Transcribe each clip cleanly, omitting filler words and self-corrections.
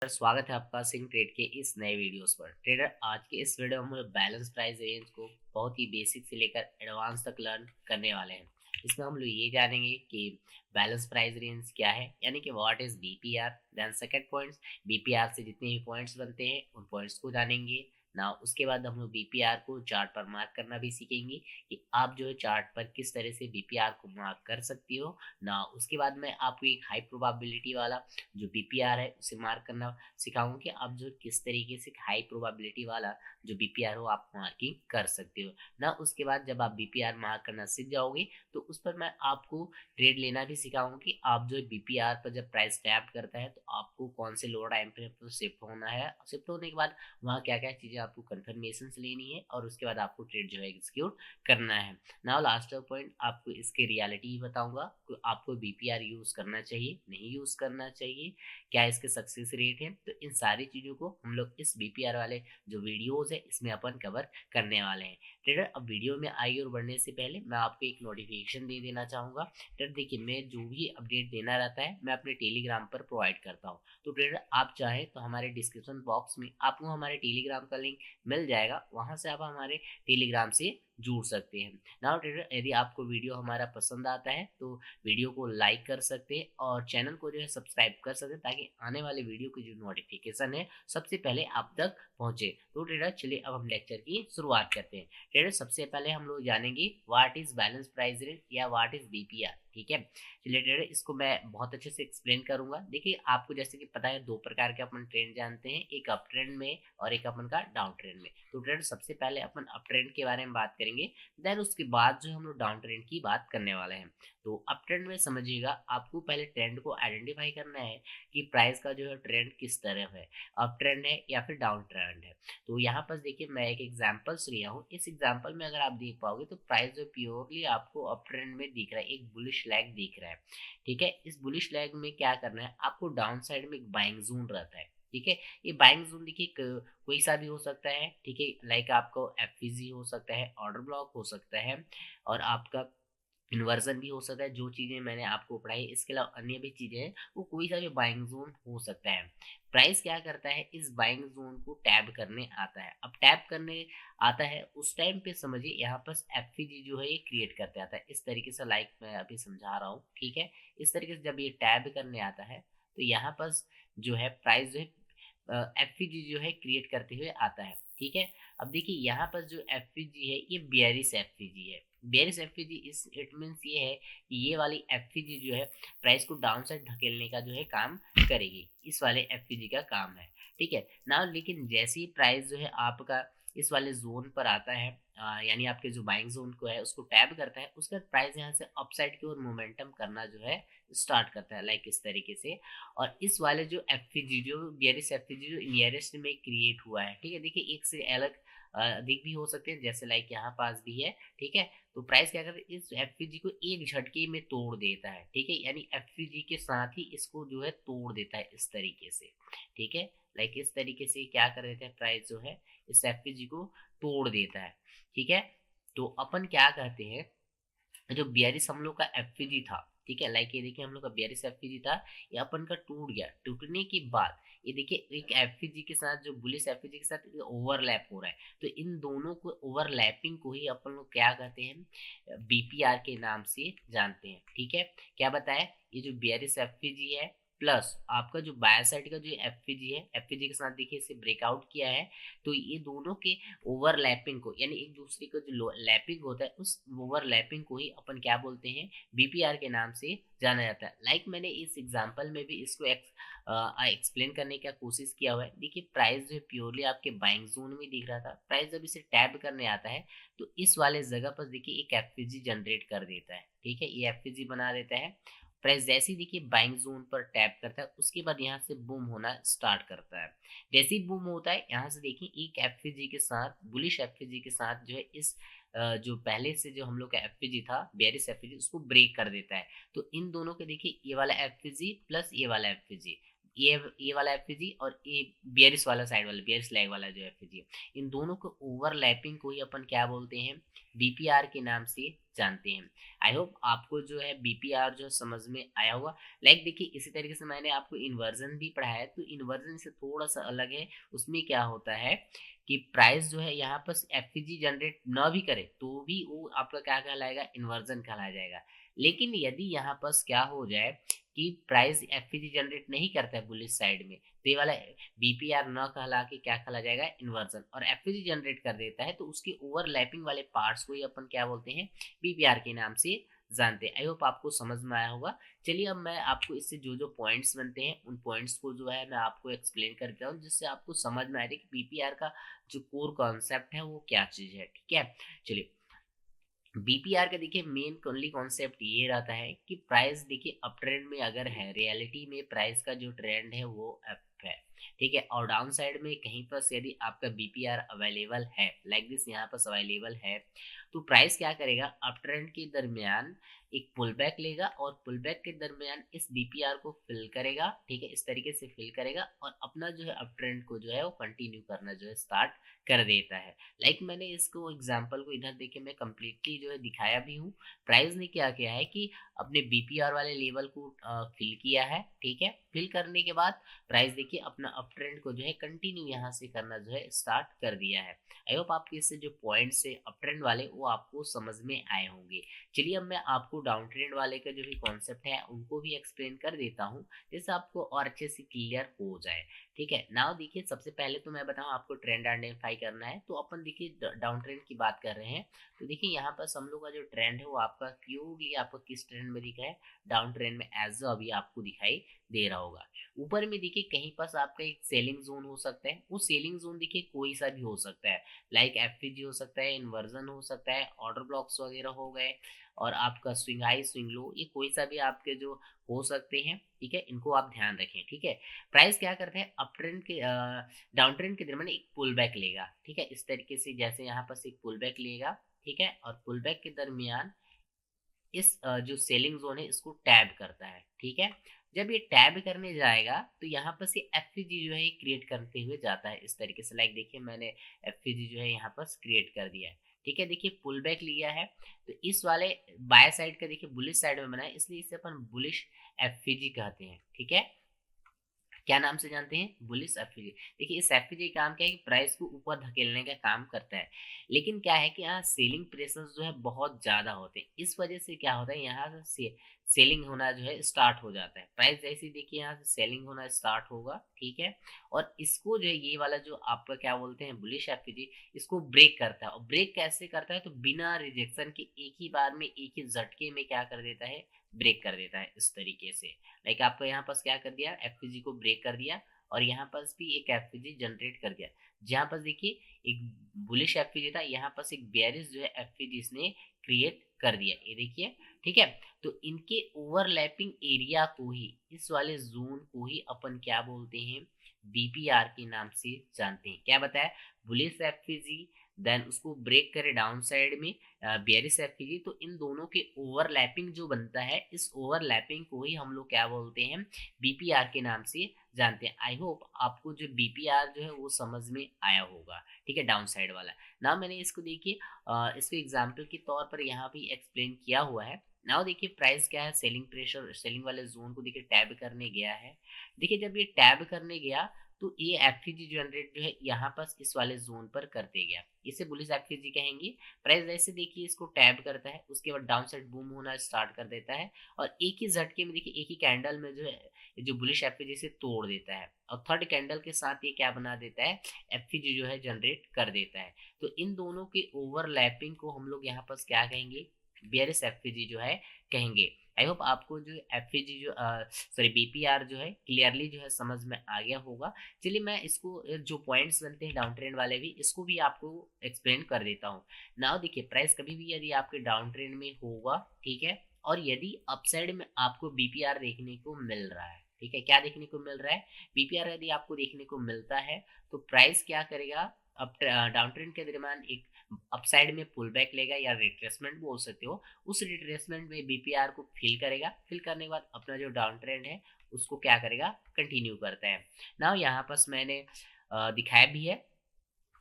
स्वागत है आपका सिंह ट्रेड के इस नए वीडियोस पर। ट्रेडर, आज के इस वीडियो में हम लोग बैलेंस प्राइस रेंज को बहुत ही बेसिक से लेकर एडवांस तक लर्न करने वाले हैं। इसमें हम लोग ये जानेंगे कि बैलेंस प्राइस रेंज क्या है, यानी कि what is BPR. Then second points, BPR से जितने भी पॉइंट्स बनते हैं उन पॉइंट्स को जानेंगे ना। उसके बाद हम लोग बीपीआर को चार्ट पर मार्क करना भी सीखेंगे कि आप जो है चार्ट पर किस तरह से बीपीआर को मार्क कर सकती हो ना। उसके बाद मैं आपको एक हाई प्रोबेबिलिटी वाला जो बीपीआर है उसे मार्क करना सिखाऊंगा कि आप जो किस तरीके से हाई प्रोबेबिलिटी वाला जो बीपीआर हो आप मार्किंग कर सकते हो ना। उसके बाद जब आप बीपीआर मार्क करना सीख जाओगे तो उस पर मैं आपको ट्रेड लेना भी सिखाऊंगा कि आप जो बीपीआर पर जब प्राइस टैप करता है तो आपको कौन से लोअर टाइम फ्रेम पर शिफ्ट होना है। शिफ्ट होने के बाद वहाँ क्या क्या चीज़ें आपको कंफर्मेशन लेनी है और उसके बाद आपको ट्रेड जो है एग्जीक्यूट करना है। नाउ लास्ट पॉइंट, आपको इसके रियलिटी बताऊंगा कि आपको बीपीआर यूज करना चाहिए नहीं यूज करना चाहिए, क्या इसके सक्सेस रेट है। तो इन सारी चीज़ों को हम लोग इस बीपीआर वाले जो वीडियोस है इसमें अपन कवर करने वाले हैं। ट्रेडर, अब वीडियो में आगे और बढ़ने से पहले मैं आपको एक नोटिफिकेशन दे देना चाहूँगा। ट्रेडर देखिए, मैं जो भी अपडेट देना रहता है मैं अपने टेलीग्राम पर प्रोवाइड करता हूँ। तो ट्रेडर, आप चाहें तो हमारे डिस्क्रिप्शन बॉक्स में आपको हमारे टेलीग्राम का लिंक मिल जाएगा, वहाँ से आप हमारे टेलीग्राम से जुड़ सकते हैं। नाउ ट्रेडर, यदि आपको वीडियो हमारा पसंद आता है तो वीडियो को लाइक कर सकते हैं और चैनल को जो है सब्सक्राइब कर सकते हैं, ताकि आने वाले वीडियो की जो नोटिफिकेशन है सबसे पहले आप तक पहुंचे। तो ट्रेडर चलिए अब हम लेक्चर की शुरुआत करते हैं। ट्रेडर, सबसे पहले हम लोग जानेंगे what is balance price rate या व्हाट इज बीपीआर। ठीक है, चलिए ट्रेडर, इसको मैं बहुत अच्छे से एक्सप्लेन करूंगा। देखिए, आपको जैसे कि पता है दो प्रकार के अपन ट्रेंड जानते हैं, एक अप ट्रेंड में और एक अपन का डाउन ट्रेंड में। तो ट्रेडर, सबसे पहले अपन अप ट्रेंड के बारे में बात करेंगे, देन उसके बाद जो हम लोग डाउन ट्रेंड की बात करने वाले हैं। तो अप ट्रेंड में समझिएगा, आपको पहले ट्रेंड को आइडेंटिफाई करना है कि प्राइस का जो है ट्रेंड किस तरह है, अप ट्रेंड है या फिर डाउन ट्रेंड है। तो यहाँ पर देखिए, मैं एक एग्जांपल्स लिया हूँ। इस एग्जांपल में अगर आप देख पाओगे तो प्राइस जो प्योरली आपको अप ट्रेंड में दिख रहा है, एक बुलिश लैग दिख रहा है। ठीक है, इस बुलिश लैग में क्या करना है आपको, डाउन साइड में एक बाइंग जोन रहता है। ठीक है, ये बाइंग जोन देखिए कोई सा भी हो सकता है। ठीक है, लाइक आपको एफवीजी हो सकता है, ऑर्डर ब्लॉक हो सकता है और आपका इन्वर्जन भी हो सकता है। जो चीज़ें मैंने आपको पढ़ाई, इसके अलावा अन्य भी चीज़ें हैं, वो कोई सा भी बाइंग जोन हो सकता है। प्राइस क्या करता है, इस बाइंग जोन को टैब करने आता है। अब टैब करने आता है उस टाइम पे समझिए यहाँ पर एफवीजी जो है ये क्रिएट करते आता है इस तरीके से, लाइक मैं अभी समझा रहा हूँ। ठीक है, इस तरीके से जब ये टैब करने आता है तो यहाँ पर जो है प्राइस जो है एफवीजी जो है क्रिएट करते हुए आता है। ठीक है, अब देखिए यहाँ पर जो एफवीजी है ये बेयरिश एफवीजी है। बेयरिश एफवीजी इस इट मीन्स ये है कि ये वाली एफवीजी जो है प्राइस को डाउन साइड धकेलने का जो है काम करेगी, इस वाले एफवीजी का काम है। ठीक है ना, लेकिन जैसे ही प्राइस जो है आपका इस वाले जोन पर आता है, यानी आपके जो बाइंग जोन को है उसको टैब करता है, उसके बाद प्राइस यहाँ से अपसाइड की ओर मोमेंटम करना जो है स्टार्ट करता है, लाइक इस तरीके से। और इस वाले जो एफवीजी जो बियरिश एफवीजी जो नियरेस्ट में क्रिएट हुआ है, ठीक है, देखिए एक से अलग अधिक भी हो सकते हैं, जैसे लाइक यहाँ पास भी है। ठीक है, तो प्राइस क्या करता है, इस एफवीजी को एक झटके में तोड़ देता है। ठीक है, यानी एफवीजी के साथ ही इसको जो है तोड़ देता है इस तरीके से। ठीक है, लाइक इस तरीके से क्या कर देता है, प्राइस जो है इस एफवीजी को तोड़ देता है। ठीक है, तो अपन क्या कहते हैं, जो बियरिश हम लोग का एफपीजी था, ठीक है, लाइक ये देखिए हम लोग का बियरिश एफपीजी था, ये अपन का टूट गया। टूटने के बाद ये देखिए एक एफपीजी के साथ जो बुलिश एफपीजी के साथ ओवरलैप हो रहा है, तो इन दोनों को ओवरलैपिंग को ही अपन लोग क्या कहते हैं, बीपीआर के नाम से जानते हैं। ठीक है, क्या बताया, ये जो बियरिश एफपीजी है प्लस आपका जो बायर साइड का जो एफपीजी है, एफपीजी के साथ देखिए इसे ब्रेकआउट किया है, तो ये दोनों के ओवरलैपिंग को, यानी एक दूसरे का जो लैपिंग होता है उस ओवरलैपिंग को ही अपन क्या बोलते हैं, बीपीआर के नाम से जाना जाता है। लाइक मैंने इस एग्जांपल में भी इसको एक्सप्लेन करने का कोशिश किया हुआ है। देखिए, प्राइस जो है प्योरली आपके बाइंग जोन में दिख रहा था, प्राइस जब इसे टैब करने आता है तो इस वाले जगह पर देखिए एक एफपीजी जनरेट कर देता है। ठीक है, ये एफपीजी बना देता है। प्राइस जैसे ही देखिए बाइंग जोन पर टैप करता है उसके बाद यहाँ से बूम होना स्टार्ट करता है। जैसे ही बूम होता है यहाँ से देखिए एक एफपीजी के साथ, बुलिश एफपीजी के साथ जो है इस जो पहले से जो हम लोग का एफपीजी था बेरिश एफपीजी, उसको ब्रेक कर देता है। तो इन दोनों के देखिए ये वाला एफपीजी प्लस ये वाला एफपीजी ये वाला एफवीजी और ये बियरिश वाला साइड वाला बियरिश लैग वाला जो एफवीजी, इन दोनों को ओवरलैपिंग को ही अपन क्या बोलते हैं, बीपीआर के नाम से जानते हैं। आई होप आपको जो है बीपीआर जो समझ में आया होगा। लाइक देखिए इसी तरीके से मैंने आपको इन्वर्जन भी पढ़ाया है, तो इन्वर्जन से थोड़ा सा अलग है। उसमें क्या होता है कि प्राइस जो है यहाँ पर एफवीजी जनरेट ना भी करे तो भी वो आपका क्या कहलाएगा, इन्वर्जन कहलाया जाएगा। लेकिन यदि यहाँ पर क्या हो जाए कि प्राइस एफपीजी जनरेट नहीं करता है बुलिश साइड में, तो ये वाला बीपीआर न कहला के क्या कहला जाएगा, इन्वर्जन। और एफपीजी जनरेट कर देता है तो उसके ओवरलैपिंग वाले पार्ट्स को ही अपन क्या बोलते हैं, बीपीआर के नाम से जानते हैं। आई होप आपको समझ में आया होगा। चलिए अब मैं आपको इससे जो जो पॉइंट्स बनते हैं उन पॉइंट्स को जो है मैं आपको एक्सप्लेन करके हूँ, जिससे आपको समझ में आ रही है कि बीपीआर का जो कोर कॉन्सेप्ट है वो क्या चीज है। ठीक है, चलिए बीपीआर का देखिए मेन ओनली कॉन्सेप्ट ये रहता है कि प्राइस देखिए अप ट्रेंड में अगर है, रियलिटी में प्राइस का जो ट्रेंड है वो अप है, ठीक है। और डाउन साइड में कहीं पर यदि आपका बीपीआर अवेलेबल है, लाइक दिस यहाँ पर अवेलेबल है, तो प्राइस क्या करेगा, अप ट्रेंड के दरमियान एक पुल बैक लेगा और पुल बैक के दरमियान इस बीपीआर को फिल करेगा, ठीक है, इस तरीके से फिल करेगा और अपना जो है अप ट्रेंड को जो है वो कंटिन्यू करना जो है स्टार्ट कर देता है। लाइक मैंने इसको एग्जांपल को इधर देखिए मैं कंप्लीटली जो है दिखाया भी हूँ। प्राइस ने क्या किया है कि अपने बीपीआर वाले लेवल को फिल किया है, ठीक है। फिल करने के बाद प्राइस देखिए अपना अप ट्रेंड को जो है कंटिन्यू यहाँ से करना जो है स्टार्ट कर दिया है। आई होप आपके इससे जो पॉइंट्स है अप ट्रेंड वाले वो आपको समझ में आए होंगे। चलिए अब मैं आपको डाउन ट्रेंड वाले का जो भी कॉन्सेप्ट है उनको भी एक्सप्लेन कर देता हूँ, जिससे आपको और अच्छे से क्लियर हो जाए। ठीक है, नाउ देखिए सबसे पहले तो मैं बताऊं आपको ट्रेंड आइडेंटिफाई करना है, तो अपन देखिए डाउन ट्रेंड की बात कर रहे हैं। तो देखिए यहाँ पर हम लोग का जो ट्रेंड है वो आपका प्योरली आपको किस ट्रेंड में दिखा है, डाउन ट्रेंड में, एज अभी आपको दिखाई दे रहा होगा। ऊपर में देखिए कहीं पर आपका एक सेलिंग जोन हो सकता है, वो सेलिंग जोन देखिए कोई सा भी हो सकता है, लाइक एफपीजी हो सकता है, इन्वर्जन हो सकता है, ऑर्डर ब्लॉक्स वगैरह हो गए, और आपका स्विंग हाई स्विंग लो, ये कोई सा भी आपके जो हो सकते हैं, ठीक है, इनको आप ध्यान रखें। ठीक है, प्राइस क्या करते हैं, अप ट्रेंड के डाउन ट्रेंड के दरमियान एक पुल बैक लेगा, ठीक है, इस तरीके से जैसे यहाँ पर एक पुल बैक लेगा, ठीक है, और पुल बैक के दरमियान इस जो सेलिंग जोन है इसको टैब करता है, ठीक है। जब ये टैब करने जाएगा तो यहाँ पर से एफपीजी जो है क्रिएट करते हुए जाता है इस तरीके से। लाइक देखिए मैंने एफपीजी जो है यहाँ पर क्रिएट कर दिया है, ठीक है। देखिए पुल बैक लिया है, तो इस वाले बाय साइड का देखिए बुलिश साइड में बना है, इसलिए इसे अपन बुलिश एफपीजी कहते हैं, ठीक है। क्या नाम से जानते हैं, बुलिश एफपीजी। देखिए इस एफपीजी का काम क्या है कि प्राइस को ऊपर धकेलने का काम करता है, लेकिन क्या है कि यहाँ सेलिंग प्रेशर जो है बहुत ज्यादा होते हैं, इस वजह से क्या होता है यहाँ से सेलिंग होना जो है स्टार्ट हो जाता है। प्राइस जैसे ही देखिए यहाँ से सेलिंग होना स्टार्ट होगा, ठीक है, और इसको जो है ये वाला जो आपका क्या बोलते हैं बुलिश एफपीजी, इसको ब्रेक करता है। और ब्रेक कैसे करता है, तो बिना रिजेक्शन के एक ही बार में एक ही झटके में क्या कर देता है, ब्रेक कर देता है इस तरीके से। लाइक आपको यहाँ पास क्या कर दिया, एफपीजी को ब्रेक कर दिया, और यहाँ पास भी एक एफपीजी जनरेट कर दिया। जहाँ पास देखिए एक बुलिश एफपीजी था, यहाँ पास एक बेयरिश जो है एफपीजी इसने क्रिएट कर दिया, ये देखिए, ठीक है। तो इनके ओवरलैपिंग एरिया को ही, इस वाले जोन को ही अपन क्या बोलते हैं, बीपीआर के नाम से जानते हैं। क्या बताया, बुलिश एफपीजी, देन उसको ब्रेक करे डाउन साइड में बेयरिश एफपीजी, तो इन दोनों के ओवरलैपिंग जो बनता है, इस ओवरलैपिंग को ही हम लोग क्या बोलते हैं, बीपीआर के नाम से जानते हैं। आई होप आपको जो बीपीआर जो है वो समझ में आया होगा, ठीक है, डाउन साइड वाला। ना मैंने इसको देखिए इसको एग्जाम्पल के तौर पर यहाँ भी एक्सप्लेन किया हुआ है। नाउ देखिए प्राइस क्या है, सेलिंग प्रेशर, सेलिंग वाले जोन को देखिए टैब करने गया है। देखिए जब ये टैब करने गया तो ये एफपीजी जनरेट जो है यहाँ पर इस वाले जोन पर करते गया, इसे बुलिश एफपीजी कहेंगे। प्राइस जैसे देखिए इसको टैब करता है, उसके बाद डाउन साइड बूम होना स्टार्ट कर देता है, और एक ही झटके में देखिए एक ही कैंडल में जो है जो बुलिश एफपीजी से तोड़ देता है, और थर्ड कैंडल के साथ ये क्या बना देता है, एफपीजी जो है जनरेट कर देता है। तो इन दोनों के ओवरलैपिंग को हम लोग यहाँ पर क्या कहेंगे, बेयरिश एफपीजी जो है कहेंगे। आई होप आपको जो एफपीजी जो सॉरी बीपीआर जो है क्लियरली जो है समझ में आ गया होगा। चलिए मैं इसको जो पॉइंट्स बनते हैं डाउन ट्रेंड वाले भी, इसको भी आपको एक्सप्लेन कर देता हूँ। नाउ देखिए प्राइस कभी भी यदि आपके डाउन ट्रेंड में होगा, ठीक है, और यदि अपसाइड में आपको बीपीआर देखने को मिल रहा है, ठीक है, क्या देखने को मिल रहा है, बीपीआर यदि आपको देखने को मिलता है, तो प्राइस क्या करेगा, अप डाउन ट्रेंड के दरमियान एक अपसाइड में पुल बैक लेगा, या रिट्रेसमेंट बोल सकते हो। उस रिट्रेसमेंट में बीपीआर को फिल करेगा, फिल करने के बाद अपना जो डाउन ट्रेंड है उसको क्या करेगा, कंटिन्यू करता है। नाउ यहाँ पर मैंने दिखाया भी है।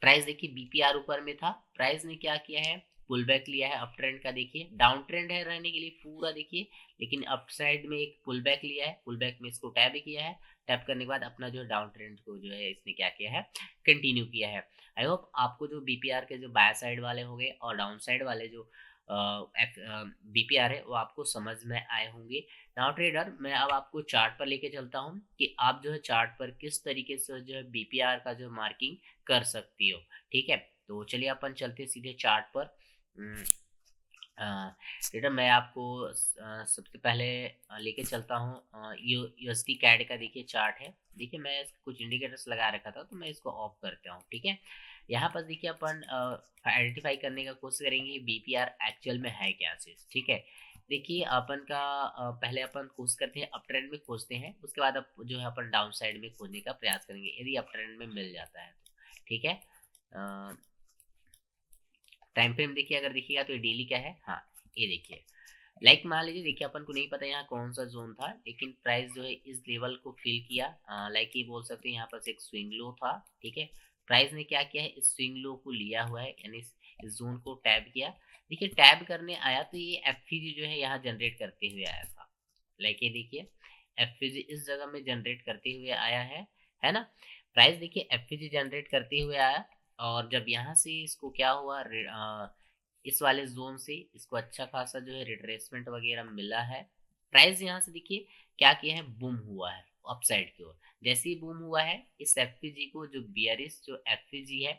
प्राइस देखिए बीपीआर ऊपर में था, प्राइस ने क्या किया है, पुल बैक लिया है अप ट्रेंड का, देखिए डाउन ट्रेंड है रहने के लिए पूरा देखिए, लेकिन अप साइड में एक पुल बैक लिया है, पुल बैक में इसको टैप किया है, टैप करने के बाद अपना जो डाउन ट्रेंड को जो है इसने क्या किया है, कंटिन्यू किया है। आई होप आपको जो बीपीआर के जो बाय साइड वाले हो गए और डाउन साइड वाले जो बीपीआर है वो आपको समझ में आए होंगे। नाउ ट्रेडर, मैं अब आपको चार्ट पर लेके चलता हूँ कि आप जो है चार्ट पर किस तरीके से जो है बीपीआर का जो मार्किंग कर सकती हो। ठीक है, तो चलिए अपन चलते सीधे चार्ट पर। हम्म, बेटा मैं आपको सबसे पहले लेके चलता हूँ यूएसडी कैड का, देखिए चार्ट है। देखिए मैं कुछ इंडिकेटर्स लगा रखा था तो मैं इसको ऑफ करता हूँ। ठीक है, यहाँ पर देखिए अपन आइडेंटिफाई करने का कोशिश करेंगे बीपीआर एक्चुअल में है क्या चीज। ठीक है, देखिए अपन का पहले अपन कोशिश करते हैं अप ट्रेंड में खोजते हैं, उसके बाद अब जो है अपन डाउन साइड में खोजने का प्रयास करेंगे यदि अप ट्रेंड में मिल जाता है तो। ठीक है, टाइम फ्रेम देखिए, अगर देखिएगा तो ये डेली का है। हाँ, ये देखिए लाइक मान लीजिए, देखिए अपन को नहीं पता यहाँ कौन सा जोन था, लेकिन प्राइस जो है इस लेवल को फिल किया। लाइक ये बोल सकते हैं यहाँ पर एक स्विंग लो था। ठीक है, प्राइस ने क्या किया है, इस स्विंग लो को लिया हुआ है, यानी इस जोन को टैब किया। देखिए टैब करने आया तो ये एफपीजी जो है यहाँ जनरेट करते हुए आया था। लाइक ये देखिए एफपीजी इस जगह में जनरेट करते हुए आया है ना। प्राइस देखिए एफपीजी जनरेट करते हुए आया, और जब यहाँ से इसको क्या हुआ, इस वाले जोन से इसको अच्छा खासा जो है रिट्रेसमेंट वगैरह मिला है। प्राइस यहाँ से देखिए क्या किया है, बूम हुआ है अपसाइड की ओर। जैसे ही बूम हुआ है, इस एफपीजी को जो बियरिश जो एफपीजी है,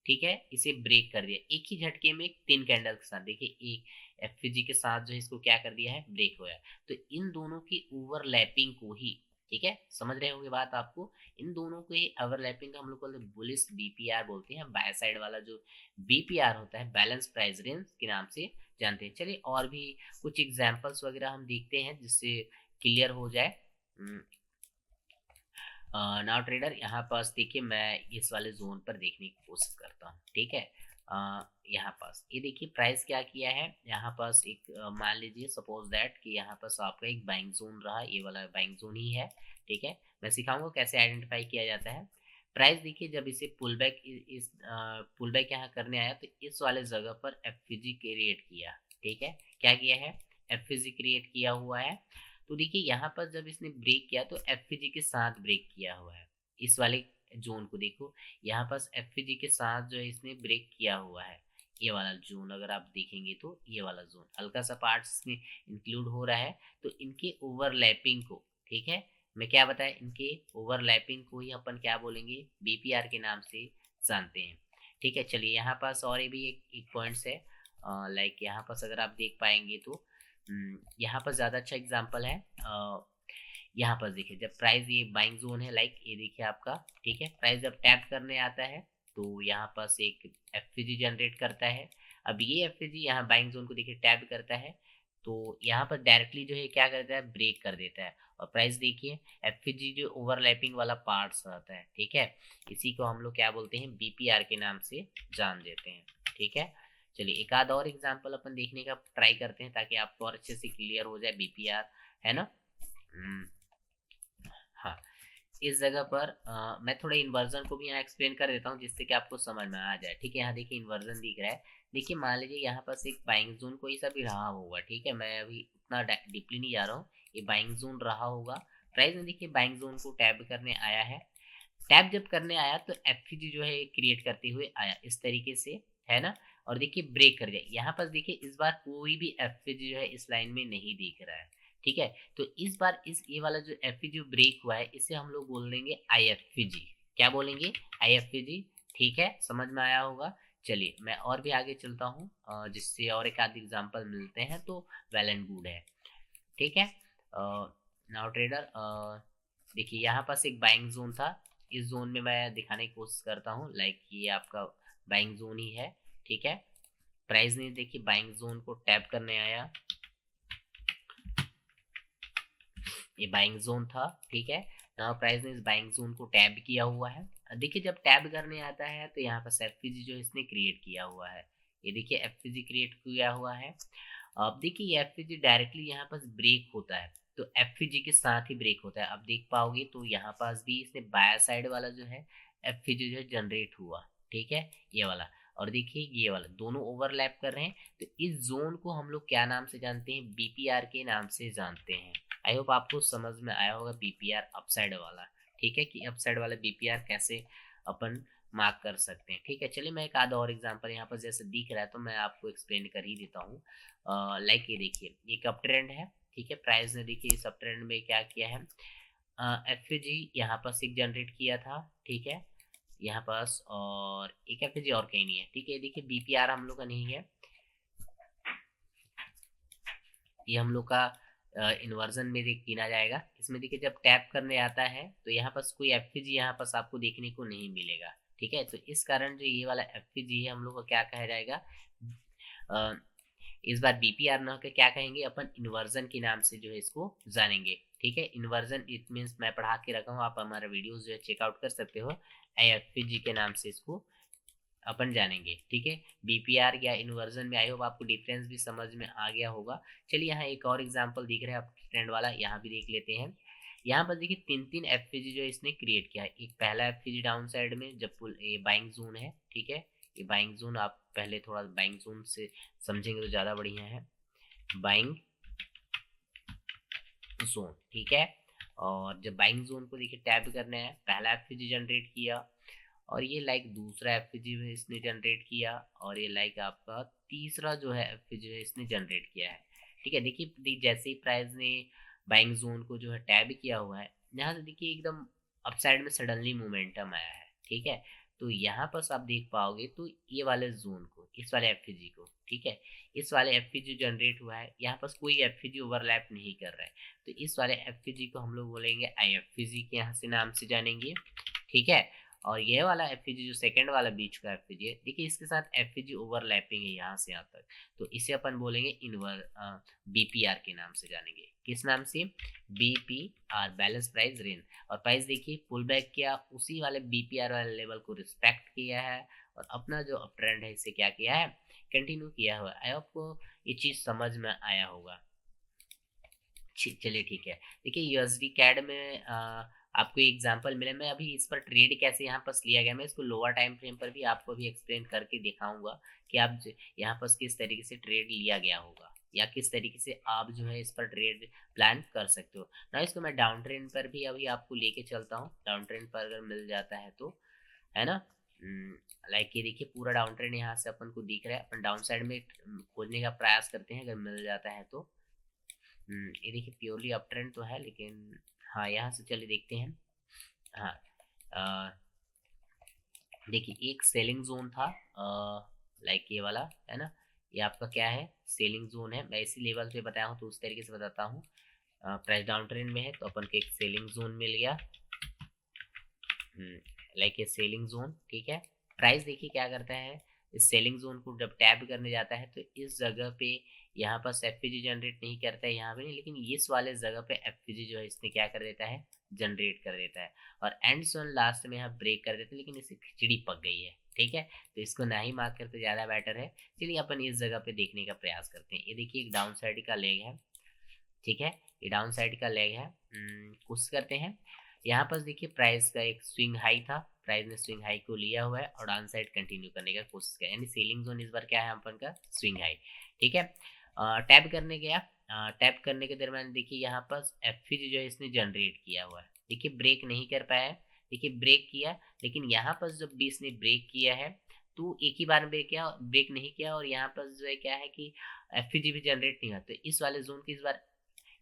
ठीक है, इसे ब्रेक कर दिया एक ही झटके में, 3 कैंडल के साथ। देखिए एक एफपीजी के साथ जो है इसको क्या कर दिया है, ब्रेक हुआ है। तो इन दोनों की ओवरलैपिंग को ही, ठीक है, समझ रहे होंगे बात आपको, इन दोनों को ही ओवरलैपिंग हम लोग बुलिश बीपीआर बोलते हैं। बाय साइड वाला जो बीपीआर होता है, बैलेंस प्राइस रेंज के नाम से जानते हैं। चलिए और भी कुछ एग्जांपल्स वगैरह हम देखते हैं जिससे क्लियर हो जाए। नाउ ट्रेडर, यहाँ पास देखिए मैं इस वाले जोन पर देखने की कोशिश करता हूँ। ठीक है, यहाँ पास ये देखिए प्राइस क्या किया है, यहाँ पास एक मान लीजिए सपोज दैट कि यहाँ पास आपका एक बाइंग जोन रहा, ये वाला बाइंग जोन ही है। ठीक है, मैं सिखाऊंगा कैसे आइडेंटिफाई किया जाता है। प्राइस देखिए जब इसे पुल बैक इस पुल बैक यहाँ करने आया तो इस वाले जगह पर एफपीजी क्रिएट किया। ठीक है, क्या किया है, एफपीजी क्रिएट किया हुआ है। तो देखिए यहाँ पर जब इसने ब्रेक किया तो एफपीजी के साथ ब्रेक किया हुआ है। इस वाले जोन को देखो, यहाँ पर एफपीजी के साथ जो है इसने ब्रेक किया हुआ है। ये वाला जोन अगर आप देखेंगे तो ये वाला जोन हल्का सा पार्ट इसमें इंक्लूड हो रहा है, तो इनके ओवरलैपिंग को, ठीक है, मैं क्या बताया, इनके ओवरलैपिंग को ही अपन क्या बोलेंगे, बीपीआर के नाम से जानते हैं। ठीक है, चलिए यहाँ पास और भी एक पॉइंट्स है। लाइक यहाँ पास अगर आप देख पाएंगे तो यहाँ पर ज़्यादा अच्छा एग्जाम्पल है। यहाँ पर देखिए जब प्राइस ये बाइंग जोन है, लाइक ये देखिए आपका, ठीक है, प्राइस जब टैप करने आता है तो यहाँ पास एक एफपीजी जनरेट करता है। अब ये एफपीजी यहाँ बाइंग जोन को देखिए टैप करता है, तो यहाँ पर डायरेक्टली जो है क्या करता है, ब्रेक कर देता है। और प्राइस देखिए एफपीजी जो ओवरलैपिंग वाला पार्ट्स आता है, ठीक है, इसी को हम लोग क्या बोलते हैं, बीपीआर के नाम से जान देते हैं। ठीक है, चलिए एक आध और एग्जांपल अपन देखने का ट्राई करते हैं ताकि आपको और अच्छे से क्लियर हो जाए बीपीआर, है ना। हाँ, इस जगह पर मैं थोड़ा इन्वर्जन को भी यहाँ एक्सप्लेन कर देता हूँ जिससे कि आपको समझ में आ जाए। ठीक है, यहाँ देखिए इन्वर्जन दिख रहा है। देखिए मान लीजिए यहाँ पास एक बाइंग जोन कोई सा भी रहा होगा। ठीक है, मैं अभी उतना डीपली नहीं जा रहा हूँ, ये बाइंग जोन रहा होगा। प्राइस में देखिए बाइंग जोन को टैब करने आया है, टैब जब करने आया तो एफपीजी जो है क्रिएट करते हुए आया इस तरीके से, है ना। और देखिए ब्रेक कर दिया, यहाँ पर देखिए इस बार कोई भी एफपीजी जो है इस लाइन में नहीं दिख रहा है। ठीक है, तो इस बार इस ये वाला जो एफपीजी ब्रेक हुआ है इसे हम लोग बोल देंगे आईएफपीजी। क्या बोलेंगे, आईएफपीजी। ठीक है, समझ में आया होगा। चलिए मैं और भी आगे चलता हूँ जिससे और एक आध एग्जाम्पल मिलते हैं तो वेल एंड गुड है। ठीक है, नाउ ट्रेडर, देखिए यहाँ पास एक बाइंग जोन था, इस जोन में मैं दिखाने की कोशिश करता हूँ। लाइक ये आपका बाइंग जोन ही है। ठीक है, प्राइस ने देखिए बाइंग जोन को टैप करने आया, ये बाइंग जोन था। ठीक है, नाउ प्राइस ने इस बाइंग जोन को टैब किया हुआ है। देखिए जब टैब करने आता है तो यहाँ पर एफपीजी जो इसने क्रिएट किया हुआ है, ये देखिए एफपीजी क्रिएट किया हुआ है। अब देखिए ये एफपीजी डायरेक्टली यहाँ पर ब्रेक होता है, तो एफजी के साथ ही ब्रेक होता है। अब देख पाओगे तो यहाँ पास भी इसने बाया साइड वाला जो है एफजी जो है जनरेट हुआ, ठीक है, ये वाला। और देखिए ये वाला दोनों ओवरलैप कर रहे हैं, तो इस जोन को हम लोग क्या नाम से जानते हैं, बीपीआर के नाम से जानते हैं। आई होप आपको समझ में आया होगा बीपीआर अपसाइड वाला, ठीक है, कि अपसाइड वाला बीपीआर कैसे अपन मार्क कर सकते हैं। ठीक है, चलिए मैं एक आधा और एग्जांपल यहाँ पर जैसे दिख रहा है तो मैं आपको एक्सप्लेन कर ही देता हूँ। लाइक ये देखिए ये एक अप ट्रेंड है, ठीक है, प्राइस ने देखिए इस अप ट्रेंड में क्या किया है, एफजी यहाँ पर एक जनरेट किया था, ठीक है, यहाँ पास, और एक एफजी और कहीं नहीं है, ठीक है। देखिए बीपीआर हम लोग का नहीं है, ये हम लोग का इन्वर्जन में गिना जाएगा। इसमें देखिए जब टैप करने आता है तो यहाँ पास कोई एफजी यहाँ पास आपको देखने को नहीं मिलेगा, ठीक है। तो इस कारण जो ये वाला एफजी है हम लोग का क्या कहा जाएगा, इस बार बीपीआर न के क्या कहेंगे अपन, इन्वर्जन के नाम से जो है इसको जानेंगे, ठीक है। इन्वर्जन इट मीन्स मैं पढ़ा के रखा हूँ, आप हमारा वीडियोस जो है चेकआउट कर सकते हो, एफजी के नाम से इसको अपन जानेंगे, ठीक है। बीपीआर या इन्वर्जन में आई होप आपको डिफरेंस भी समझ में आ गया होगा। चलिए यहाँ एक और एग्जांपल दिख रहा है आप ट्रेंड वाला, यहाँ भी देख लेते हैं। यहाँ पर देखिए तीन तीन एफजी जो इसने क्रिएट किया है। एक पहला एफजी डाउन साइड में जब ये बाइंग जोन है, ठीक है, ये बाइंग जोन, आप पहले थोड़ा बाइंग जोन से समझेंगे तो ज़्यादा बढ़िया है, बाइंग जोन, ठीक है। और जब बाइंग जोन को देखिए टैप करना है, पहला एफजी जनरेट किया, और ये लाइक दूसरा एफजी में इसने जनरेट किया, और ये लाइक आपका तीसरा जो है एफजी है इसने जनरेट किया है, ठीक है। देखिए जैसे ही प्राइस ने बाइंग जोन को जो है टैब किया हुआ है, यहाँ से देखिए एकदम अपसाइड में सडनली मोमेंटम आया है, ठीक है। तो यहाँ पर आप देख पाओगे तो ये वाले जोन को, इस वाले एफजी को, ठीक है, इस वाले एफजी जनरेट हुआ है, यहाँ पर कोई एफजी ओवरलैप नहीं कर रहा है, तो इस वाले एफजी को हम लोग बोलेंगे आई एफजी के यहाँ से नाम से जानेंगे, ठीक है। और ये वाला एफजी जो सेकंड वाला बीच का एफजी है, देखिए इसके साथ एफजी ओवरलैपिंग है यहाँ से यहाँ तक, तो इसे अपन बोलेंगे बीपीआर के नाम से जानेंगे। किस नाम से, बीपीआर, बैलेंस प्राइस रेंज। और प्राइस देखिए पुल बैक किया, उसी वाले बीपीआर वाले लेवल को रिस्पेक्ट किया है, और अपना जो अप ट्रेंड है इसे क्या किया है, कंटिन्यू किया हुआ है। आपको ये चीज समझ में आया होगा। चलिए ठीक है, देखिए यूएसडी कैड में आपको एग्जांपल मिले, मैं अभी इस पर ट्रेड कैसे यहाँ पर लिया गया, मैं इसको लोअर टाइम फ्रेम पर भी आपको भी एक्सप्लेन करके दिखाऊंगा कि आप यहाँ पर किस तरीके से ट्रेड लिया गया होगा, या किस तरीके से आप जो है इस पर ट्रेड प्लान कर सकते हो ना। इसको मैं डाउन ट्रेंड पर भी अभी आपको लेके चलता हूँ, डाउन ट्रेंड पर अगर मिल जाता है तो, है ना। लाइक ये देखिए पूरा डाउन ट्रेंड यहाँ से अपन को दिख रहा है, अपन डाउन साइड में खोजने का प्रयास करते हैं, अगर मिल जाता है तो। ये देखिए प्योरली अप ट्रेंड तो है, लेकिन हाँ यहाँ से चलिए देखते हैं। हाँ देखिए एक सेलिंग जोन था, लाइक ये वाला है ना, ये आपका क्या है, सेलिंग जोन है। मैं इसी लेवल पे बताया हूँ तो उस तरीके से बताता हूँ। प्राइस डाउन ट्रेंड में है तो अपन को एक सेलिंग जोन मिल गया, लाइक ये सेलिंग जोन, ठीक है। प्राइस देखिए क्या करता है, इस सेलिंग जोन को जब टैप करने जाता है तो इस जगह पे यहाँ पर एफपीजी जनरेट नहीं करता है यहाँ पे नहीं, लेकिन इस वाले जगह पे एफपीजी जो है इसने क्या कर देता है, जनरेट कर देता है, और एंड जोन लास्ट में यहाँ ब्रेक कर देते हैं, लेकिन इससे खिचड़ी पक गई है, ठीक है, तो इसको ना ही मार्क करते ज़्यादा बेटर है। चलिए अपन इस जगह पे देखने का प्रयास करते हैं। ये देखिए एक डाउन साइड का लेग है, ठीक है, ये डाउन साइड का लेग है। कोशिश करते हैं, यहाँ पर देखिए प्राइस का एक स्विंग हाई था, प्राइस ने स्विंग हाई को लिया हुआ है और डाउन साइड कंटिन्यू करने का कोशिश किया, यानी सेलिंग जोन इस बार क्या है अपन का, स्विंग हाई, ठीक है। टैप करने गया, टैप करने के दरम्यान देखिए यहाँ पर एफपीजी जो है इसने जनरेट किया हुआ है, देखिए ब्रेक नहीं कर पाया है, देखिए ब्रेक किया, लेकिन यहाँ पर जब भी इसने ब्रेक किया है तो एक ही बार ब्रेक नहीं किया, और यहाँ पर जो है क्या है कि एफपीजी भी जनरेट नहीं हुआ, तो इस वाले जोन की इस बार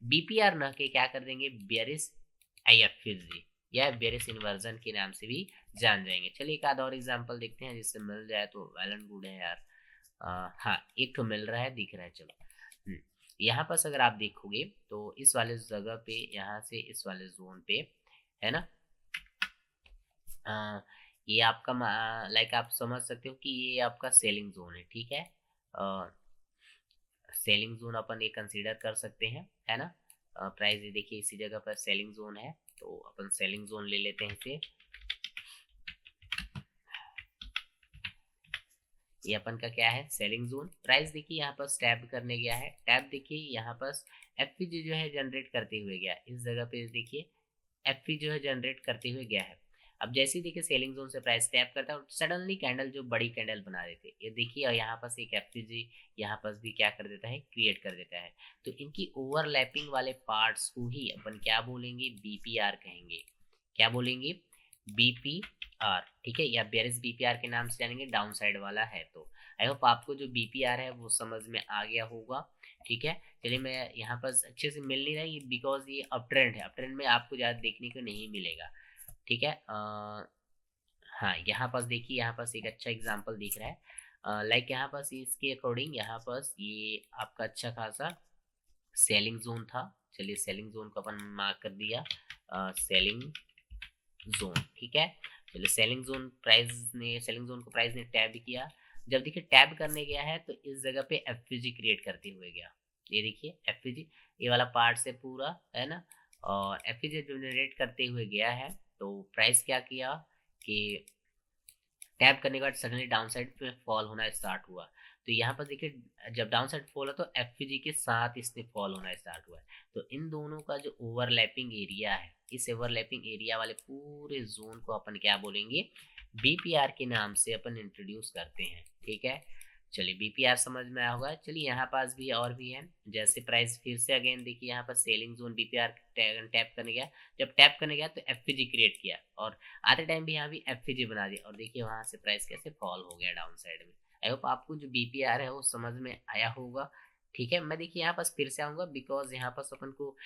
बीपीआर न के क्या कर देंगे, बेरिस आईएफजी या बेरिस इन्वर्जन के नाम से भी जान जाएंगे। चलिए एक आध और एग्जांपल देखते हैं, जिससे मिल जाए तो वेल एंड गुड है यार। हाँ एक तो मिल रहा है, दिख रहा है, चलो। यहाँ पर अगर आप देखोगे तो इस वाले जगह पे, यहाँ से इस वाले जोन पे, है ना, ये आपका लाइक आप समझ सकते हो कि ये आपका सेलिंग जोन है, ठीक है। सेलिंग जोन अपन ये कंसीडर कर सकते हैं, है ना। प्राइस ये देखिए इसी जगह पर सेलिंग जोन है, तो अपन सेलिंग जोन ले लेते हैं इसे। ये अपन का क्या है, सेलिंग जोन। प्राइस देखिए यहाँ पर टैप करने गया है, टैप देखिए यहाँ पर एफपीजी जो है जनरेट करते हुए गया, इस जगह पे देखिए एफपी जो है जनरेट करते हुए गया है। अब जैसे ही देखिए सेलिंग जोन से प्राइस टैप करता है और सडनली कैंडल जो बड़ी कैंडल बना देते हैं, ये देखिए, और यहाँ पास एक एफपीजी यहाँ पास भी क्या कर देता है, क्रिएट कर देता है। तो इनकी ओवरलैपिंग वाले पार्ट्स को ही अपन क्या बोलेंगे, बीपीआर कहेंगे। क्या बोलेंगे, बीपीआर। ठीक है, या बेरिस बीपीआर के नाम से जानेंगे, डाउन साइड वाला है। तो आई होप आपको जो बीपीआर है वो समझ में आ गया होगा। ठीक है, चलिए, मैं यहाँ पर अच्छे से मिल नहीं रहा है बिकॉज ये अप ट्रेंड है, अप ट्रेंड में आपको ज़्यादा देखने को नहीं मिलेगा। ठीक है, हाँ, यहाँ पास देखिए, यहाँ पास एक अच्छा एग्जांपल दिख रहा है। लाइक यहाँ पास इसके अकॉर्डिंग यहाँ पास ये आपका अच्छा खासा सेलिंग जोन था। चलिए, सेलिंग जोन को अपन मार्क कर दिया, सेलिंग जोन। ठीक है, चलिए, सेलिंग जोन को प्राइस ने टैब किया। जब देखिए टैब करने गया है तो इस जगह पे एफपीजी क्रिएट करते हुए गया। ये देखिए एफपीजी, ये वाला पार्ट से पूरा है ना, और एफपीजी जनरेट करते हुए गया है। तो प्राइस क्या किया कि टैप करने के बाद सडनली डाउन साइड पे फॉल होना स्टार्ट हुआ। तो यहाँ पर देखिए जब डाउन साइड फॉल हो तो एफपीजी के साथ इसने फॉल होना स्टार्ट हुआ है। तो इन दोनों का जो ओवरलैपिंग एरिया है, इस ओवरलैपिंग एरिया वाले पूरे जोन को अपन क्या बोलेंगे, बीपीआर के नाम से अपन इंट्रोड्यूस करते हैं। ठीक है, चलिए, बीपीआर समझ में आया होगा। चलिए, यहाँ पास भी और भी है, जैसे प्राइस फिर से अगेन देखिए यहाँ पर सेलिंग जोन बीपीआर टैप करने गया। जब टैप करने गया तो एफपीजी क्रिएट किया और आते टाइम भी यहाँ भी एफपीजी बना दिया, और देखिए वहां से प्राइस कैसे फॉल हो गया डाउन साइड में। आई होप आपको जो बीपीआर है वो समझ में आया होगा। ठीक है, मैं देखिए यहाँ पास फिर से आऊंगा बिकॉज यहाँ पास अपन को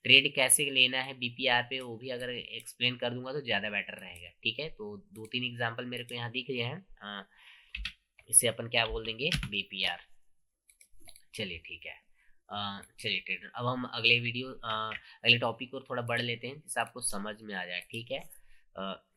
ट्रेड कैसे लेना है बीपीआर पे वो भी अगर एक्सप्लेन कर दूंगा तो ज़्यादा बेटर रहेगा। ठीक है, तो 2-3 एग्जाम्पल मेरे को यहाँ दिख रहे हैं, इसे अपन क्या बोल देंगे, बीपीआर। चलिए, ठीक है, चलिए ट्रेडर, अब हम अगले टॉपिक को थोड़ा बढ़ लेते हैं जिससे आपको समझ में आ जाए। ठीक है,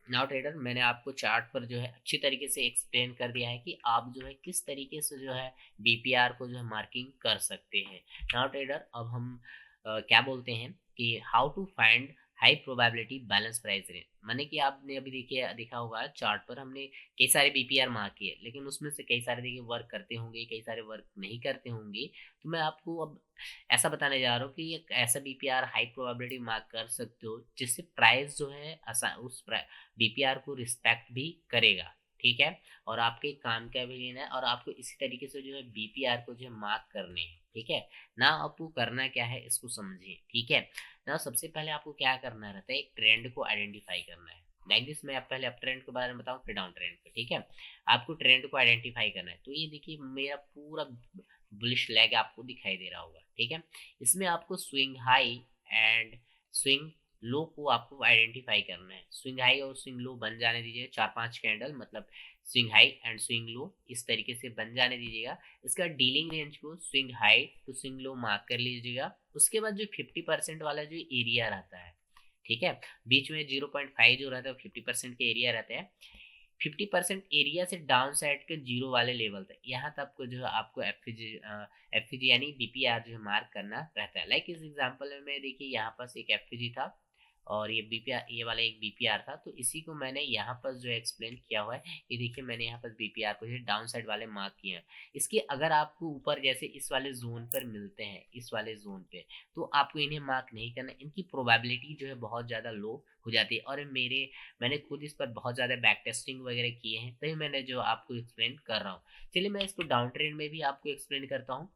नाउ ट्रेडर, मैंने आपको चार्ट पर जो है अच्छी तरीके से एक्सप्लेन कर दिया है कि आप जो है किस तरीके से जो है बीपीआर को जो है मार्किंग कर सकते हैं। नाउ ट्रेडर, अब हम क्या बोलते हैं कि how to find high probability balance price range. माने कि आपने अभी देखा होगा चार्ट पर हमने कई सारे बीपीआर मार्क किए, लेकिन उसमें से कई सारे देखिए वर्क करते होंगे, कई सारे वर्क नहीं करते होंगे। तो मैं आपको अब ऐसा बताने जा रहा हूँ कि एक ऐसा बीपीआर हाई प्रोबेबिलिटी मार्क कर सकते हो जिससे प्राइस जो है उस बीपीआर को रिस्पेक्ट भी करेगा। ठीक है, और आपके काम का भी लेना है और आपको इसी तरीके से जो है बीपीआर को जो है मार्क करने हैं। ठीक है ना, आपको करना क्या है इसको समझिए। ठीक है ना, सबसे पहले आपको क्या करना रहता है, एक ट्रेंड को आइडेंटिफाई करना है। लाइक दिस, मैं पहले अप ट्रेंड के बारे में बताऊं फिर डाउन ट्रेंड पे। ठीक है, आपको ट्रेंड को आइडेंटिफाई करना है। तो ये देखिए मेरा पूरा बुलिश लेग आपको दिखाई दे रहा होगा। ठीक है, इसमें आपको swing high and swing low को आपको आइडेंटिफाई करना है। स्विंग हाई और स्विंग लो बन जाने दीजिए, 4-5 कैंडल, मतलब swing high and swing low इस तरीके से बन जाने दीजिएगा। इसका डीलिंग रेंज को swing high to swing low mark कर लीजिएगा। उसके बाद जो 50% वाला जो एरिया रहता है, ठीक है, बीच में 0.5 जो रहता है 50% के एरिया रहता है। 50% एरिया से डाउन साइड के जीरो वाले लेवल तक, यहाँ तक को जो है आपको एफपीजी यानी बीपीआर जो है मार्क करना रहता है। लाइक इस एग्जांपल में देखिए यहाँ पास एक एफपीजी था और ये बीपीआर, ये वाला एक बीपीआर था। तो इसी को मैंने यहाँ पर जो एक्सप्लेन किया हुआ है। ये देखिए मैंने यहाँ पर बीपीआर को डाउन साइड वाले मार्क किए हैं। इसके अगर आपको ऊपर जैसे इस वाले जोन पर मिलते हैं, इस वाले जोन पे, तो आपको इन्हें मार्क नहीं करना। इनकी प्रोबेबिलिटी जो है बहुत ज़्यादा लो हो जाती है। और मैंने खुद इस पर बहुत ज़्यादा बैक टेस्टिंग वगैरह किए हैं, तभी मैंने जो आपको एक्सप्लेन कर रहा हूँ। चलिए, मैं इसको डाउन ट्रेंड में भी आपको एक्सप्लेन करता हूँ।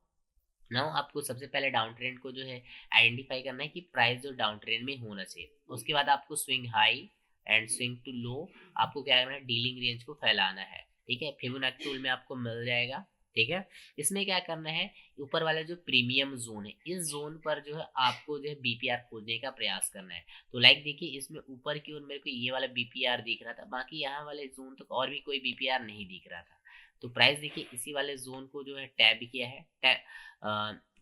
नाउ आपको सबसे पहले डाउन ट्रेंड को जो है आइडेंटिफाई करना है कि प्राइस जो डाउन ट्रेंड में होना चाहिए। उसके बाद आपको swing high and swing to low आपको क्या करना है, डीलिंग रेंज को फैलाना है। ठीक है, फिबोनाची टूल में आपको मिल जाएगा। ठीक है, इसमें क्या करना है, ऊपर वाला जो प्रीमियम जोन है, इस जोन पर जो है आपको जो है बीपीआर खोजने का प्रयास करना है। तो लाइक देखिए इसमें ऊपर की ओर मेरे को ये वाला बीपीआर दिख रहा था, बाकी यहाँ वाले जोन तक और भी कोई बीपीआर नहीं दिख रहा था। तो प्राइस देखिए इसी वाले जोन को जो है टैब किया है,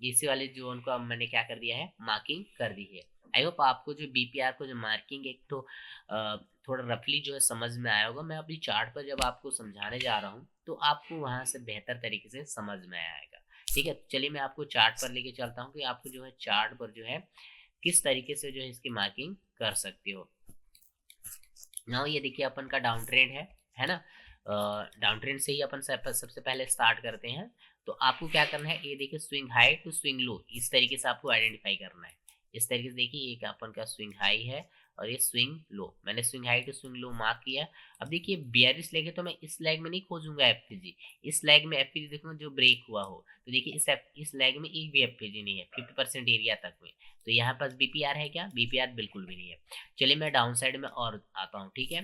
इसी वाले जोन को अब मैंने क्या कर दिया है, मार्किंग कर दी है। आई होप आपको जो बीपीआर को जो मार्किंग एक तो थोड़ा रफली जो है समझ में आया होगा। मैं अभी चार्ट पर जब आपको समझाने जा रहा हूँ तो आपको वहां से बेहतर तरीके से समझ में आएगा। ठीक है, चलिए मैं आपको चार्ट पर लेके चलता हूँ कि आपको जो है चार्ट पर जो है किस तरीके से जो है इसकी मार्किंग कर सकते हो। नाउ ये देखिए अपन का डाउन ट्रेंड है ना। डाउन ट्रेंड से ही अपन सबसे पहले स्टार्ट करते हैं। तो आपको क्या करना है, ये देखिए swing high to swing low, इस तरीके से आपको आइडेंटिफाई करना है। इस तरीके से देखिए एक अपन का स्विंग हाई है और ये स्विंग लो, मैंने swing high to swing low mark किया। अब देखिए बियरिश लेग है तो मैं इस लेग में नहीं खोजूंगा एफपीजी, इस लेग में एफपीजी देखूंगा जो ब्रेक हुआ हो। तो देखिए इस लेग में एक भी एफपीजी नहीं है 50% एरिया तक में। तो यहाँ पास बीपीआर है क्या, बीपीआर बिल्कुल भी नहीं है। चलिए मैं डाउन साइड में और आता हूँ, ठीक है।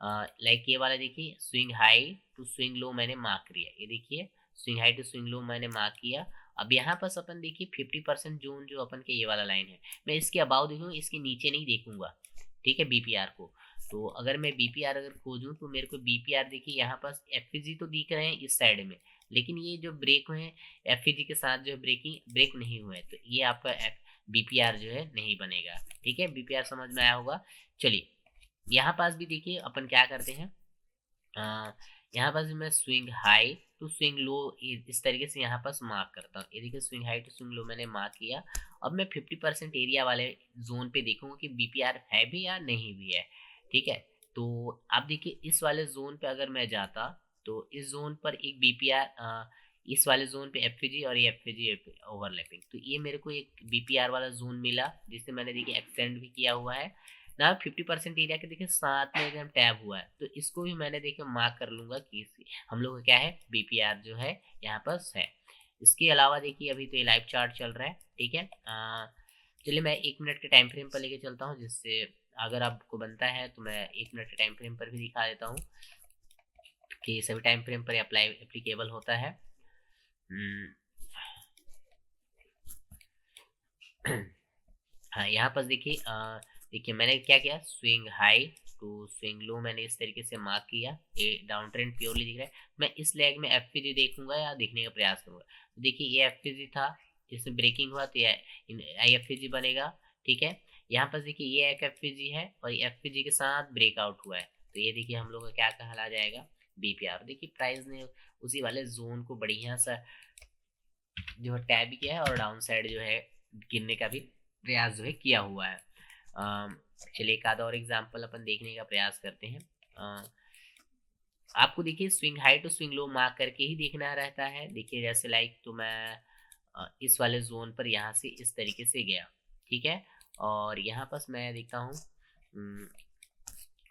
लाइक ये वाला देखिए swing high to swing low मैंने मार्क किया, ये देखिए swing high to swing low मैंने मार्क किया। अब यहाँ पास अपन देखिए 50% जोन जो अपन के ये वाला लाइन है, मैं इसके अबाउ देखूंगा, इसके नीचे नहीं देखूंगा, ठीक है, बीपीआर को। तो अगर मैं बीपीआर अगर खोजूं तो मेरे को बीपीआर देखिए यहाँ पास एफपीजी तो दिख रहे हैं इस साइड में, लेकिन ये जो ब्रेक हुए हैं एफपीजी के साथ जो ब्रेक नहीं हुए, तो ये आपका बीपीआर जो है नहीं बनेगा, ठीक है। बीपीआर समझ में आया होगा। चलिए यहाँ पास भी देखिए अपन क्या करते हैं, यहाँ पास भी मैं swing high to swing low इस तरीके से यहाँ पास मार्क करता हूँ। ये देखिए swing high to swing low मैंने मार्क किया। अब मैं 50% एरिया वाले जोन पे देखूंगा कि बीपीआर है भी या नहीं भी है, ठीक है। तो आप देखिए इस वाले जोन पे अगर मैं जाता तो इस जोन पर एक बीपीआर, इस वाले जोन पे एफपीजी और ये एफपीजी ओवरलैपिंग, तो ये मेरे को एक बीपीआर वाला जोन मिला जिसे मैंने देखिए एक्सटेंड भी किया हुआ है ना। 50% एरिया के देखिए साथ में एकदम टैब हुआ है, तो इसको भी मैंने देखिए मार्क कर लूंगा कि हम लोग का क्या है, बीपीआर जो है यहाँ पर है। इसके अलावा देखिए अभी तो ये लाइव चार्ट चल रहा है, ठीक है। चलिए मैं 1 मिनट के टाइम फ्रेम पर लेके चलता हूँ, जिससे अगर आपको बनता है तो मैं 1 मिनट के टाइम फ्रेम पर भी दिखा देता हूँ कि सभी टाइम फ्रेम पर एप्लीकेबल होता है। हाँ यहाँ पर देखिए देखिए मैंने क्या किया, swing high to swing low मैंने इस तरीके से मार्क किया, ये डाउन ट्रेंड प्योरली दिख रहा है। मैं इस लेग में एफपीजी देखूंगा या देखने का प्रयास करूंगा। तो देखिए ये एफपीजी था, इसमें ब्रेकिंग हुआ तो ये आईएफपीजी बनेगा, ठीक है। यहाँ पर देखिए ये एक एफपीजी है और ये एफपीजी के साथ ब्रेकआउट हुआ है, तो ये देखिए हम लोग का क्या कहला जाएगा, बीपीआर। देखिए प्राइस ने उसी वाले जोन को बढ़िया सा जो है टैब किया है और डाउन साइड जो है गिरने का भी प्रयास जो है किया हुआ है। चलिए एक आधा और एग्जांपल अपन देखने का प्रयास करते हैं। आपको देखिए swing high to swing low mark करके ही देखना रहता है। देखिए जैसे लाइक तो मैं इस वाले जोन पर यहाँ से इस तरीके से गया, ठीक है, और यहाँ पर मैं देखता हूँ।